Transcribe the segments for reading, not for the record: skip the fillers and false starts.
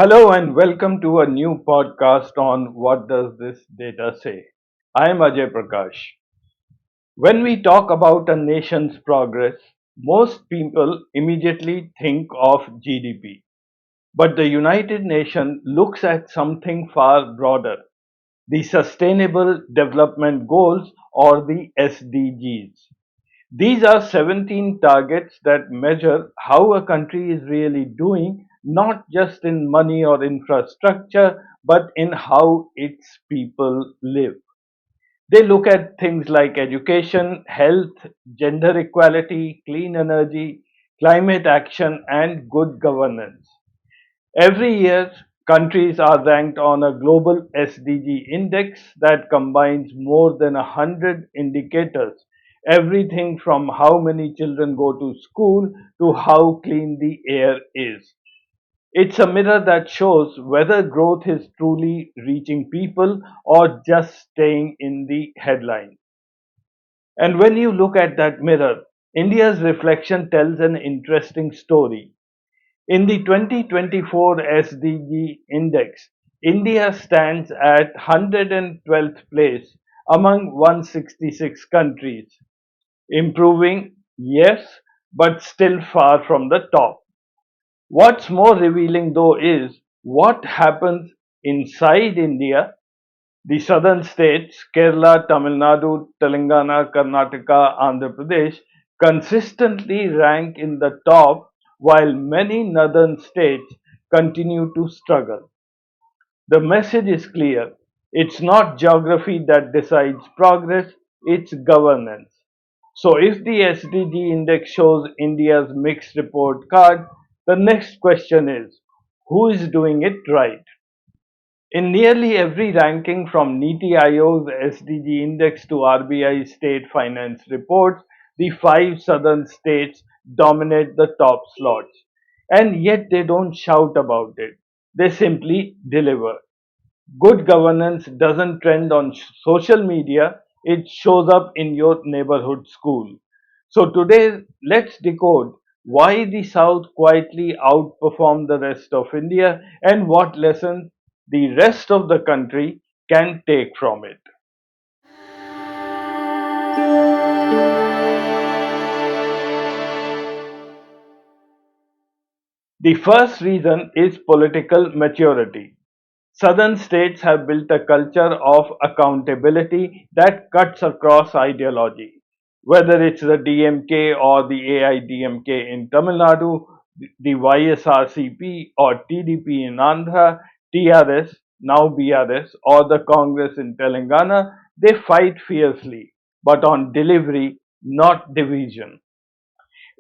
Hello and welcome to a new podcast on What Does This Data Say? I am Ajay Prakash. When we talk about a nation's progress, most people immediately think of GDP. But the United Nations looks at something far broader, the Sustainable Development Goals or the SDGs. These are 17 targets that measure how a country is really doing, not just in money or infrastructure, but in how its people live. They look at things like education, health, gender equality, clean energy, climate action, and good governance. Every year, countries are ranked on a global SDG index that combines more than 100 indicators, everything from how many children go to school to how clean the air is. It's a mirror that shows whether growth is truly reaching people or just staying in the headlines. And when you look at that mirror, India's reflection tells an interesting story. In the 2024 SDG Index, India stands at 112th place among 166 countries. Improving, yes, but still far from the top. What's more revealing though is what happens inside India. The southern states, Kerala, Tamil Nadu, Telangana, Karnataka, Andhra Pradesh, consistently rank in the top while many northern states continue to struggle. The message is clear. It's not geography that decides progress, it's governance. So if the SDG index shows India's mixed report card, the next question is who is doing it right? In nearly every ranking from NITI Aayog's SDG Index to RBI's state finance reports, the five southern states dominate the top slots. And yet they don't shout about it. They simply deliver. Good governance doesn't trend on social media, it shows up in your neighborhood school. So today, let's decode why the South quietly outperformed the rest of India and what lessons the rest of the country can take from it. The first reason is political maturity. Southern states have built a culture of accountability that cuts across ideology. Whether it's the DMK or the AIDMK in Tamil Nadu, the YSRCP or TDP in Andhra, TRS, now BRS, or the Congress in Telangana, they fight fiercely, but on delivery, not division.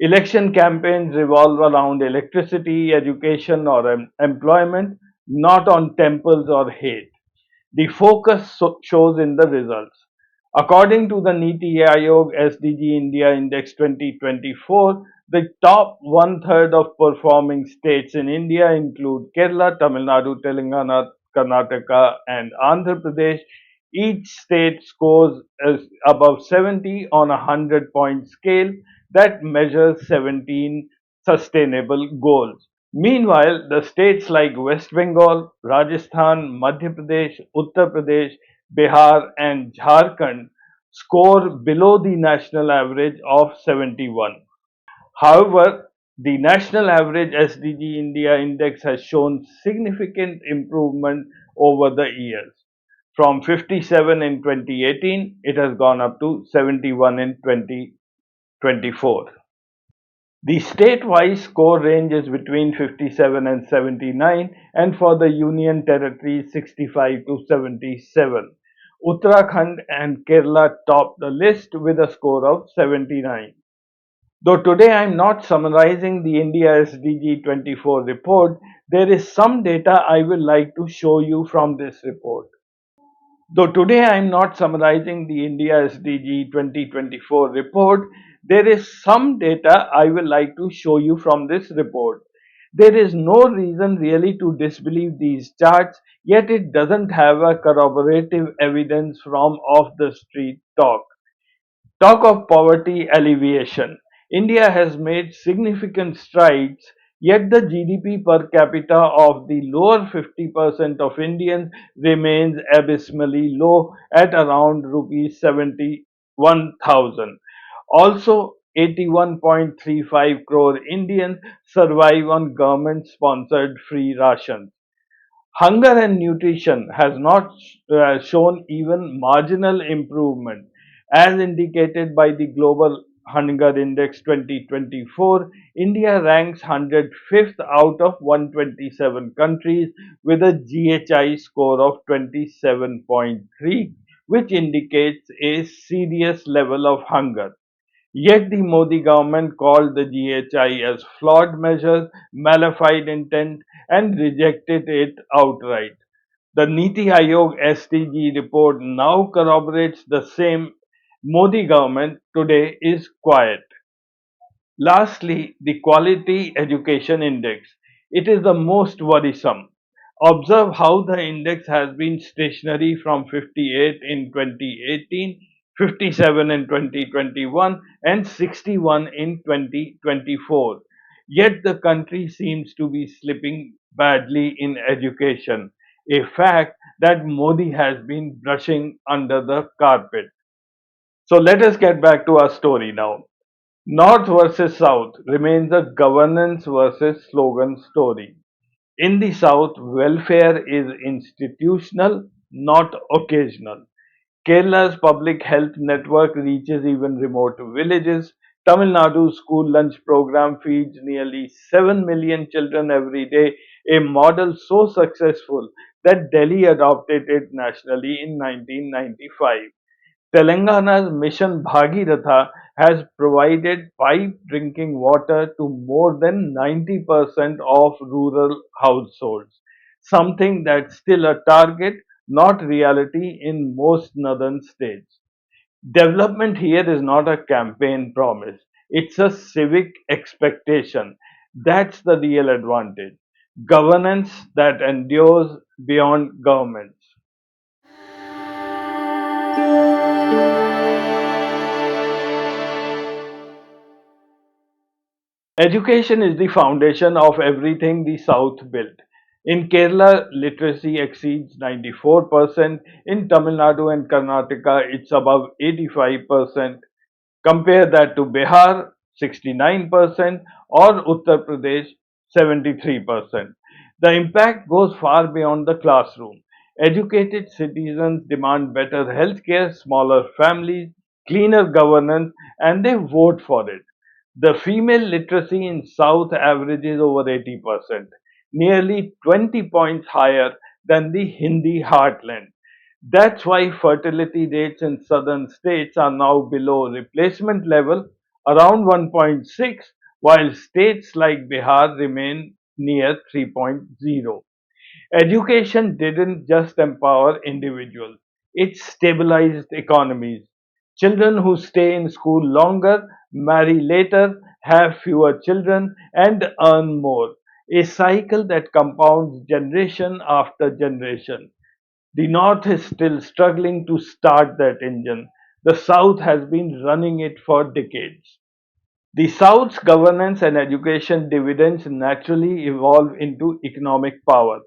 Election campaigns revolve around electricity, education, or employment, not on temples or hate. The focus shows in the results. According to the NITI Aayog SDG India Index 2024, the top one third of performing states in India include Kerala, Tamil Nadu, Telangana, Karnataka, and Andhra Pradesh. Each state scores above 70 on a 100-point scale that measures 17 sustainable goals. Meanwhile, the states like West Bengal, Rajasthan, Madhya Pradesh, Uttar Pradesh, Bihar, and Jharkhand score below the national average of 71. However, the national average SDG India index has shown significant improvement over the years. From 57 in 2018, it has gone up to 71 in 2024. The state-wise score range is between 57 and 79, and for the Union Territories 65 to 77. Uttarakhand and Kerala top the list with a score of 79. Though today I am not summarizing the India SDG 24 report, there is some data I will like to show you from this report. Though today I am not summarizing the India SDG 2024 report, there is some data I will like to show you from this report. There is no reason really to disbelieve these charts, yet it doesn't have a corroborative evidence from off the street talk. Talk of poverty alleviation. India has made significant strides Yet the GDP per capita of the lower 50% of Indians remains abysmally low at around rupees 71,000. Also, 81.35 crore Indians survive on government sponsored free rations. Hunger and nutrition has not shown even marginal improvement. As indicated by the Global Hunger Index 2024, India ranks 105th out of 127 countries with a GHI score of 27.3, which indicates a serious level of hunger. Yet the Modi government called the GHI as flawed measures, malafide intent, and rejected it outright. The NITI Aayog SDG report now corroborates the same. Modi government today is quiet. Lastly, the Quality Education Index. It is the most worrisome. Observe how the index has been stationary from 58 in 2018, 57 in 2021, and 61 in 2024. Yet the country seems to be slipping badly in education, a fact that Modi has been brushing under the carpet. So let us get back to our story now. North versus South remains a governance versus slogan story. In the South, welfare is institutional, not occasional. Kerala's public health network reaches even remote villages. Tamil Nadu's school lunch program feeds nearly 7 million children every day, a model so successful that Delhi adopted it nationally in 1995. Telangana's Mission Bhagiratha has provided piped drinking water to more than 90% of rural households, something that's still a target, not reality in most northern states. Development here is not a campaign promise, it's a civic expectation. That's the real advantage. Governance that endures beyond governments. Education is the foundation of everything the South built. In Kerala, literacy exceeds 94%. In Tamil Nadu and Karnataka, it's above 85%. Compare that to Bihar, 69%, or Uttar Pradesh, 73%. The impact goes far beyond the classroom. Educated citizens demand better healthcare, smaller families, cleaner governance, and they vote for it. The female literacy in South averages over 80%, nearly 20 points higher than the Hindi heartland. That's why fertility rates in southern states are now below replacement level, around 1.6, while states like Bihar remain near 3.0. Education didn't just empower individuals, it stabilized economies. Children who stay in school longer, marry later, have fewer children, and earn more. A cycle that compounds generation after generation. The North is still struggling to start that engine. The South has been running it for decades. The South's governance and education dividends naturally evolve into economic power.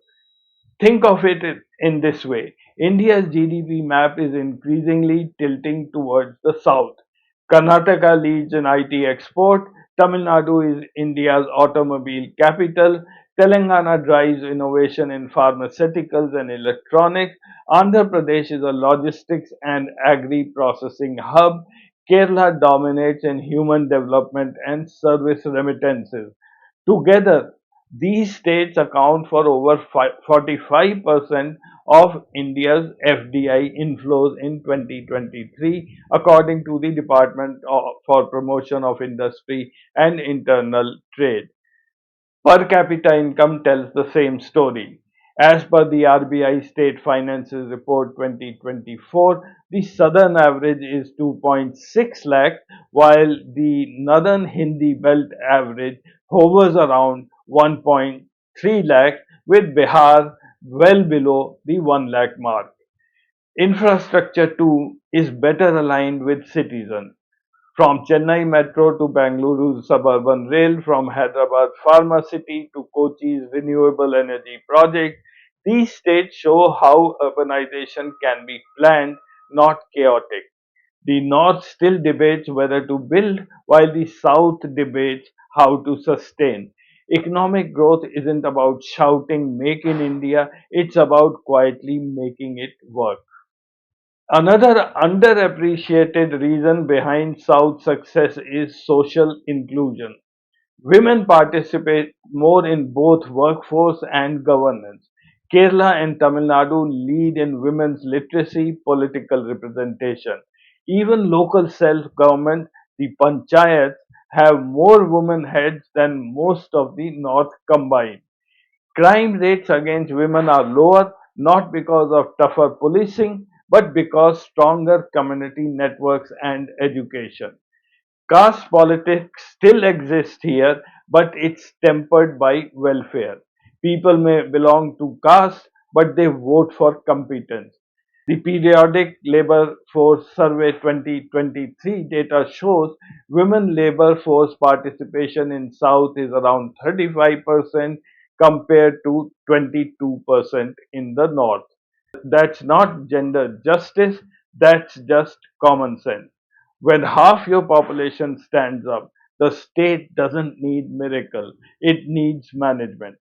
Think of it in this way. India's GDP map is increasingly tilting towards the south. Karnataka leads in IT export, Tamil Nadu is India's automobile capital, Telangana drives innovation in pharmaceuticals and electronics, Andhra Pradesh is a logistics and agri processing hub, Kerala dominates in human development and service remittances. Together, these states account for over 45% of India's FDI inflows in 2023, according to the for Promotion of Industry and Internal Trade. Per capita income tells the same story. As per the RBI State Finances Report 2024, the southern average is 2.6 lakh, while the northern Hindi belt average hovers around 1.3 lakh, with Bihar well below the 1 lakh mark. Infrastructure too is better aligned with citizens. From Chennai Metro to Bengaluru Suburban Rail, from Hyderabad Pharma City to Kochi's renewable energy project, these states show how urbanization can be planned, not chaotic. The North still debates whether to build, while the South debates how to sustain. Economic growth isn't about shouting "Make in India," it's about quietly making it work. Another underappreciated reason behind South success is social inclusion. Women participate more in both workforce and governance. Kerala and Tamil Nadu lead in women's literacy, political representation. Even local self-government, the panchayats, have more women heads than most of the north combined. Crime rates against women are lower not because of tougher policing but because stronger community networks and education. Caste politics still exists here, but it's tempered by welfare. People may belong to caste, but they vote for competence. The periodic labor force survey 2023 data shows women labor force participation in South is around 35% compared to 22% in the North. That's not gender justice, that's just common sense. When half your population stands up, the state doesn't need miracle, it needs management.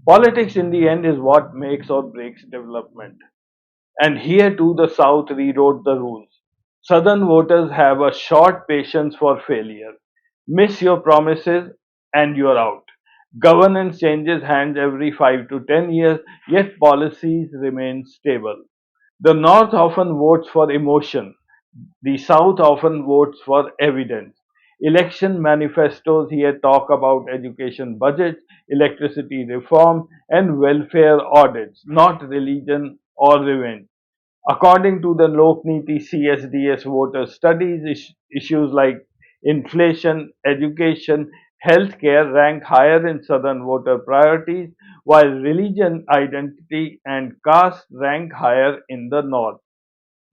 Politics in the end is what makes or breaks development. And here too the South rewrote the rules. Southern voters have a short patience for failure. Miss your promises and you're out. Governance changes hands every 5 to 10 years, yet policies remain stable. The North often votes for emotion. The South often votes for evidence. Election manifestos here talk about education budgets, electricity reform, and welfare audits, not religion or revenge. According to the Lokniti CSDS voter studies, issues like inflation, education, healthcare rank higher in southern voter priorities, while religion, identity, and caste rank higher in the north.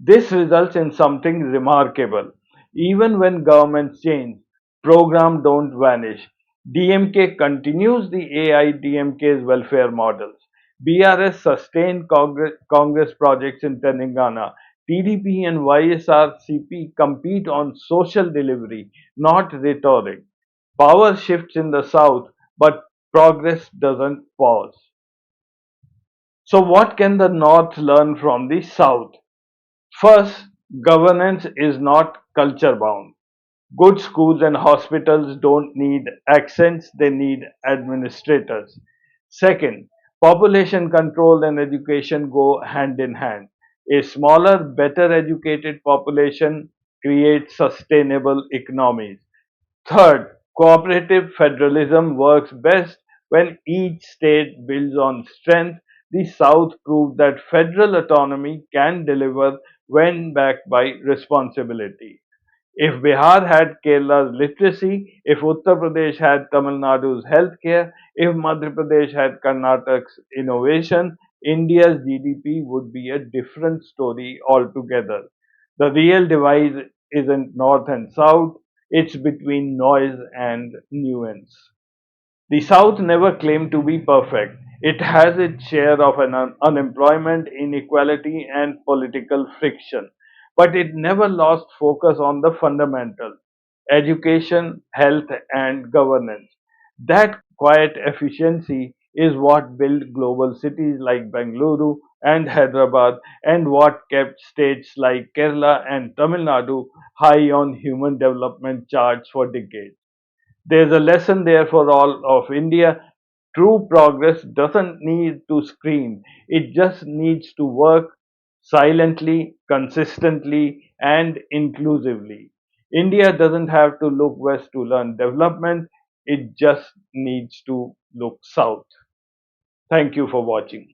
This results in something remarkable. Even when governments change, programs don't vanish. DMK continues the AIDMK's welfare models. BRS sustained Congress projects in Telangana. TDP and YSRCP compete on social delivery, not rhetoric. Power shifts in the south, but progress doesn't pause. So, what can the north learn from the south? First, governance is not culture bound. Good schools and hospitals don't need accents, they need administrators. Second, population control and education go hand in hand. A smaller, better educated population creates sustainable economies. Third, cooperative federalism works best when each state builds on strength. The South proved that federal autonomy can deliver when backed by responsibility. If Bihar had Kerala's literacy, if Uttar Pradesh had Tamil Nadu's healthcare, if Madhya Pradesh had Karnataka's innovation, India's GDP would be a different story altogether. The real divide isn't north and south, it's between noise and nuance. The South never claimed to be perfect. It has its share of unemployment, inequality, and political friction. But it never lost focus on the fundamentals: education, health, and governance. That quiet efficiency is what built global cities like Bengaluru and Hyderabad and what kept states like Kerala and Tamil Nadu high on human development charts for decades. There's a lesson there for all of India. True progress doesn't need to scream, it just needs to work silently, consistently, and inclusively. India doesn't have to look west to learn development, it just needs to look south. Thank you for watching.